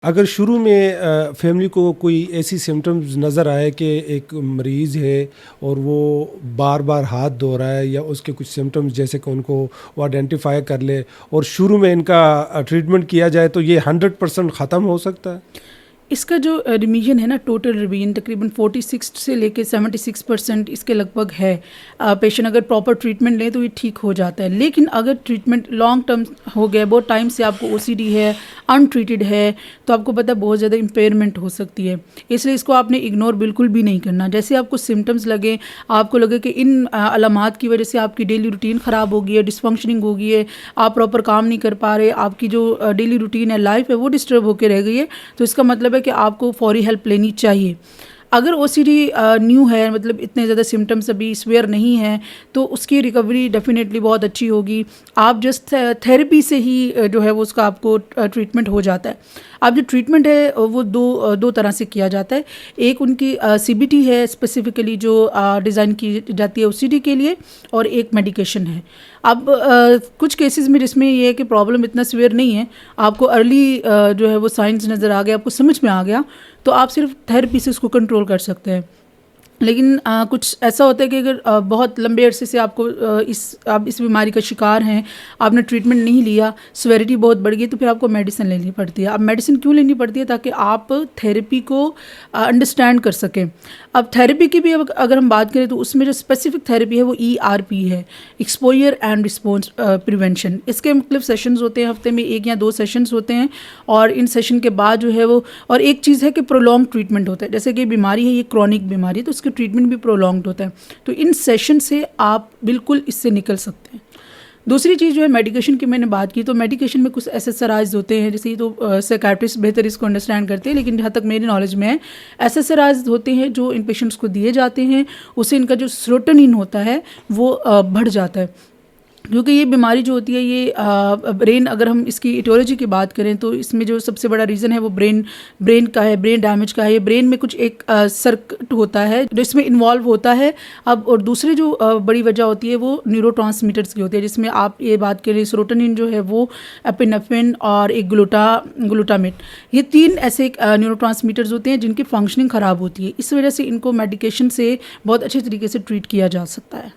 अगर शुरू में फैमिली को कोई ऐसी सिम्टम्स नज़र आए कि एक मरीज़ है और वो बार बार हाथ धो रहा है या उसके कुछ सिम्टम्स जैसे कि उनको वो आइडेंटिफाई कर ले और शुरू में इनका ट्रीटमेंट किया जाए तो ये 100% ख़त्म हो सकता है। इसका जो रिमीजन है ना, टोटल रिमीजन तकरीबन 46 से लेके 76% इसके लगभग है। पेशेंट अगर प्रॉपर ट्रीटमेंट ले तो ये ठीक हो जाता है। लेकिन अगर ट्रीटमेंट लॉन्ग टर्म हो गया, बहुत टाइम से आपको ओसीडी है, अनट्रीटेड है, तो आपको पता है बहुत ज़्यादा इम्पेयरमेंट हो सकती है। इसलिए इसको आपने इग्नोर बिल्कुल भी नहीं करना। जैसे आपको सिम्टम्स लगे, आपको लगे कि इन अलामात की वजह से आपकी डेली रूटीन ख़राब हो गई है, डिसफंक्शनिंग हो गई है, आप प्रॉपर काम नहीं कर पा रहे, आपकी जो डेली रूटीन है, लाइफ है, वो डिस्टर्ब होकर रह गई है, तो इसका मतलब है कि आपको फौरी हेल्प लेनी चाहिए। अगर ओसीडी न्यू है, मतलब इतने ज़्यादा सिम्टम्स अभी स्वेयर नहीं हैं, तो उसकी रिकवरी डेफिनेटली बहुत अच्छी होगी। आप जस्ट थेरेपी से ही जो है वो उसका आपको ट्रीटमेंट हो जाता है। अब जो ट्रीटमेंट है वो दो तरह से किया जाता है। एक उनकी सीबीटी है, स्पेसिफिकली जो डिज़ाइन की जाती है ओसीडी के लिए, और एक मेडिकेशन है। अब कुछ केसेस में जिसमें ये है कि प्रॉब्लम इतना सीवियर नहीं है, आपको अर्ली जो है वो साइंस नज़र आ गया, आपको समझ में आ गया, तो आप सिर्फ थेरेपी से उसको कंट्रोल कर सकते हैं। लेकिन कुछ ऐसा होता है कि अगर बहुत लंबे अरसे से आपको आप इस बीमारी का शिकार हैं, आपने ट्रीटमेंट नहीं लिया, सिवियरिटी बहुत बढ़ गई, तो फिर आपको मेडिसिन लेनी पड़ती है। अब मेडिसिन क्यों लेनी पड़ती है? ताकि आप थेरेपी को अंडरस्टैंड कर सकें। अब थेरेपी की भी अगर हम बात करें तो उसमें जो स्पेसिफिक थेरेपी है वो ERP है, एक्सपोजर एंड रिस्पॉन्स प्रिवेंशन। इसके मुख्तलिफ सेशंस होते हैं, हफ्ते में 1 या 2 सेशंस होते हैं, और इन सेशन के बाद जो है वो, और एक चीज़ है कि प्रोलॉन्ग ट्रीटमेंट होता है। जैसे कि बीमारी है, ये क्रॉनिक बीमारी है, तो इसका ट्रीटमेंट भी प्रोलॉन्ग्ड होता है। तो इन सेशन से आप बिल्कुल इससे निकल सकते हैं। दूसरी चीज़ जो है मेडिकेशन की, मैंने बात की, तो मेडिकेशन में कुछ SSRIs होते हैं, जैसे ये तो साइकाट्रिस्ट बेहतर इसको अंडरस्टैंड करते हैं, लेकिन जहाँ तक मेरी नॉलेज में है, SSRIs होते हैं जो इन पेशेंट्स को दिए जाते हैं। उससे इनका जो सेरोटोनिन होता है वो बढ़ जाता है, क्योंकि ये बीमारी जो होती है ये ब्रेन, अगर हम इसकी इटियोलॉजी की बात करें तो इसमें जो सबसे बड़ा रीज़न है वो ब्रेन का है, ब्रेन डैमेज का है। ये ब्रेन में कुछ एक सर्किट होता है जो इसमें इन्वॉल्व होता है। अब और दूसरी जो बड़ी वजह होती है वो न्यूरोट्रांसमीटर्स की होती है, जिसमें आप ये बात करें सेरोटोनिन जो है वो, एपिनेफ्रिन और एक ग्लूटामेट, ये 3 ऐसे न्यूरोट्रांसमीटर्स होते हैं जिनकी फंक्शनिंग ख़राब होती है। इस वजह से इनको मेडिकेशन से बहुत अच्छे तरीके से ट्रीट किया जा सकता है।